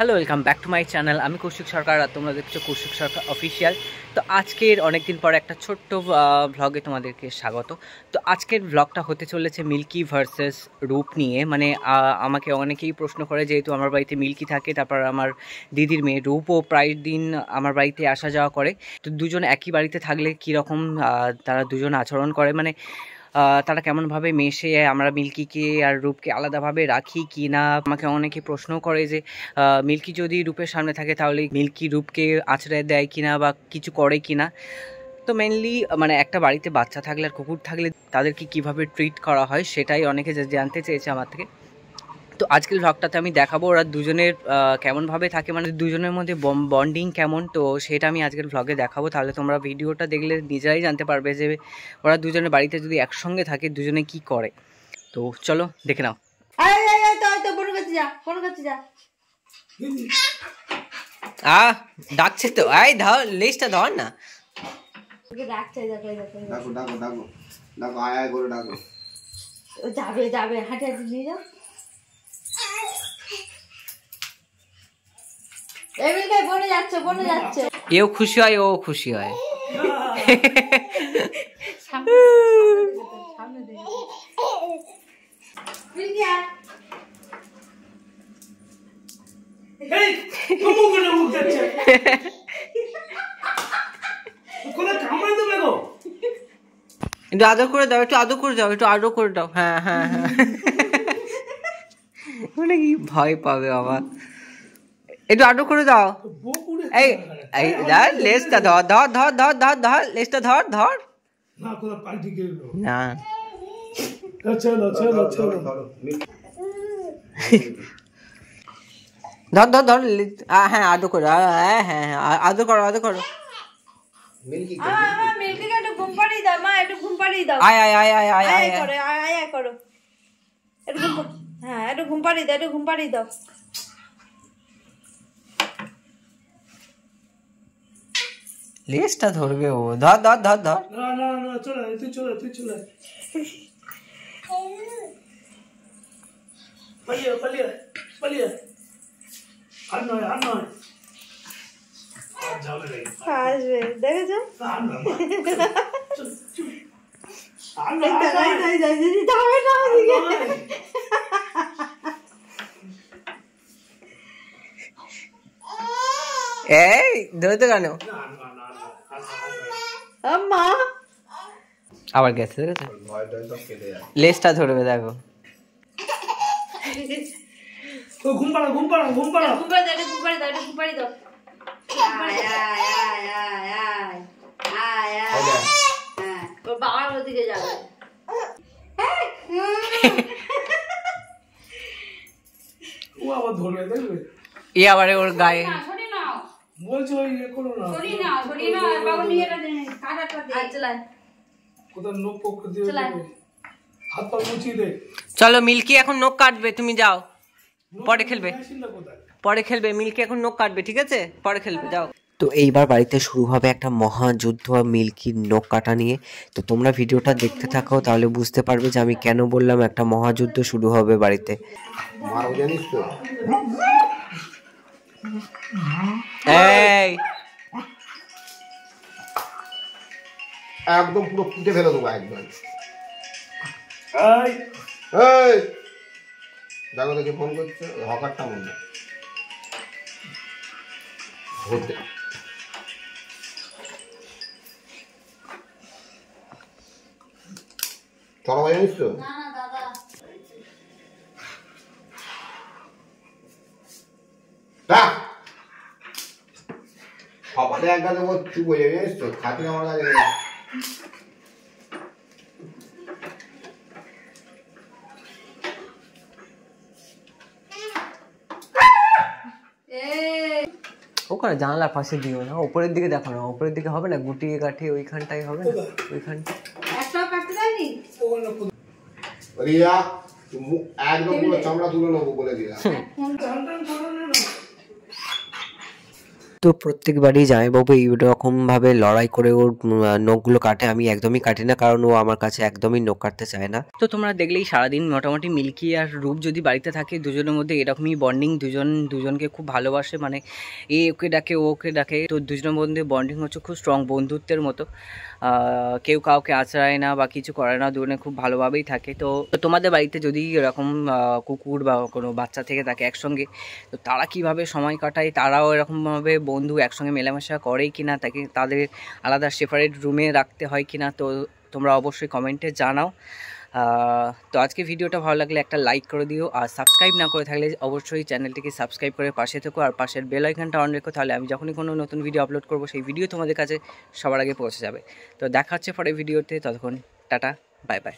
Hello, welcome back to my channel. আমি কৌশিক সরকার আর তোমরা দেখছো কৌশিক সরকার অফিসিয়াল। তো আজকের অনেকদিন পর একটা ছোট্ট ভ্লগে তোমাদেরকে স্বাগত। তো আজকের ভ্লগটা হতে চলেছে মিল্কি ভার্সেস রূপ নিয়ে। মানে আমাকে অনেকেই প্রশ্ন করে, যেহেতু আমার বাড়িতে মিল্কি থাকে, তারপর আমার দিদির মেয়ে রূপও প্রায় দিন আমার বাড়িতে আসা যাওয়া করে। তো দুজন একই বাড়িতে থাকলে কীরকম তারা দুজন আচরণ করে, মানে তারা কেমনভাবে মেশে, আমরা মিল্কিকে আর রূপকে আলাদাভাবে রাখি কি না। আমাকে অনেকে প্রশ্ন করে যে মিল্কি যদি রূপের সামনে থাকে তাহলে মিল্কি রূপকে আছড়ে দেয় কিনা বা কিছু করে কিনা। তো মেনলি মানে একটা বাড়িতে বাচ্চা থাকলে আর কুকুর থাকলে তাদেরকে কিভাবে ট্রিট করা হয় সেটাই অনেকে জানতে চেয়েছে আমার থেকে। তো আজকের ভ্লগটাতে আমি দেখাবো ওরা দুজনের কেমনভাবে থাকে, মানে দুজনের মধ্যে বন্ডিং কেমন। তো সেটা আমি আজকের ভ্লগে দেখাবো। তাহলে তোমরা ভিডিওটা দেখলে নিজেরাই জানতে পারবে যে ওরা দুজনের বাড়িতে যদি একসঙ্গে থাকে দুজনে কি করে। তো চলো দেখে নাও। ডাকছে তো, আয় ধর লেজটা ধর না। যাবে যাবে হাঁটে হাঁটে নিয়ে যাও। বনে যাচ্ছে বনে যাচ্ছে। এও খুশি হয় ও খুশি হয়। একটু আদর করে দাও, একটু আদর করে দাও, একটু আদর করে দাও। হ্যাঁ হ্যাঁ হ্যাঁ, মানে কি ভয় পাবে আবার। একটু আদর করে দাও। এই এই ধর লেজটা ধর ধর ধর ধর ধর ধর লেজটা ধর ধর না। ধর ধর ধর, হ্যাঁ আদর করো, হ্যাঁ হ্যাঁ আদর করো আদর করো। আয় আয় আয় আয় আয় আয় করো হ্যাঁ একটু ঘুম পাড়িয়ে দাও, একটু ঘুম পাড়িয়ে দাও। লেজটা ধরবে ও, ধর ধর ধর ধর। না না না চলে তুই চলে তুই চলে পালিয়ে পালিয়ে পালিয়ে আর নয় আসবে দেখেছো। এই ধরতে কেন আবার গেছে, দেখেছো লেজটা ধরবে দেখো। ঘুম পাড়া ঘুম পাড়া ঘুম পাড়া ঘুম পাড়ি দাও, ঘুম পাড়ি দাও, ঘুম পাড়ি দাও। তোর বাবার ওদিকে যাবে। ও আবার ধরবে দেখবে। এ আবার ওর গায়ে বলছো ওই ইয়ে করো না কোথাও নখ পক্ষ দিয়ে হাত পা মুছিয়ে দে। চলো মিল্কি এখন নখ কাটবে, তুমি যাও, পরে খেলবে, পরে খেলবে। মিল্কি এখন নখ কাটবে, ঠিক আছে, পরে খেলবে, যাও। তো এইবার বাড়িতে শুরু হবে একটা মহাযুদ্ধ মিল্কির নখ কাটা নিয়ে। তো তোমরা ভিডিওটা দেখতে থাকো, তাহলে বুঝতে পারবে যে আমি কেন বললাম একটা মহাযুদ্ধ শুরু হবে বাড়িতে। এই একদম পুরো ফুটে ফেলে দেবো একদম। এই এই দেখো দেখে ফোন করছে হকারটা মনে হতে চলো ভাই জানিস তো সবাই এক গাছে চুপ হয়ে যাবে জানিস তো, খাতি আমার কাছে ওখানে জানালার পাশে দিও না, উপরের দিকে দেখো না, উপরের দিকে হবে না, গুটিয়ে কাটিয়ে ওইখানটাই হবে না, ওইখানটা একটাও কাটতে দেয়নি। রিয়া একদম পুরো চামড়া তুলে নেবো বলে দিলাম। তো প্রত্যেকবারই জামাইবাবু এইরকমভাবে লড়াই করে ওর নখগুলো কাটে, আমি একদমই কাটি না, কারণ ও আমার কাছে একদমই নখ কাটতে চায় না। তো তোমরা দেখলেই সারাদিন মোটামুটি মিল্কি আর রূপ যদি বাড়িতে থাকে দুজনের মধ্যে এরকমই বন্ডিং, দুজনকে খুব ভালোবাসে, মানে এ ওকে ডাকে ও ওকে ডাকে, তো দুজনের মধ্যে বন্ডিং হচ্ছে খুব স্ট্রং, বন্ধুত্বের মতো। কেউ কাউকে আঁচড়ায় না বা কিছু করে না, দুজনে খুব ভালোভাবেই থাকে। তো তোমাদের বাড়িতে যদি এরকম কুকুর বা কোনো বাচ্চা থেকে থাকে একসঙ্গে, তো তারা কিভাবে সময় কাটায়, তারাও এরকমভাবে বন্ধু একসঙ্গে মেলামেশা করেই কিনা, তাদের আলাদা সেপারেট রুমে রাখতে হয় কিনা, তো তোমরা অবশ্যই কমেন্টে জানাও। তো আজকে ভিডিওটা ভালো লাগলে একটা লাইক করে দিও, আর সাবস্ক্রাইব না করে থাকলে অবশ্যই চ্যানেলটিকে সাবস্ক্রাইব করে পাশে থেকো, আর পাশের বেল আইকনটা অন রেখো, তাহলে আমি যখনই কোনো নতুন ভিডিও আপলোড করবো সেই ভিডিও তোমাদের কাছে সবার আগে পৌঁছে যাবে। তো দেখা হচ্ছে পরের ভিডিওতে, ততক্ষণ টাটা, বাই বাই।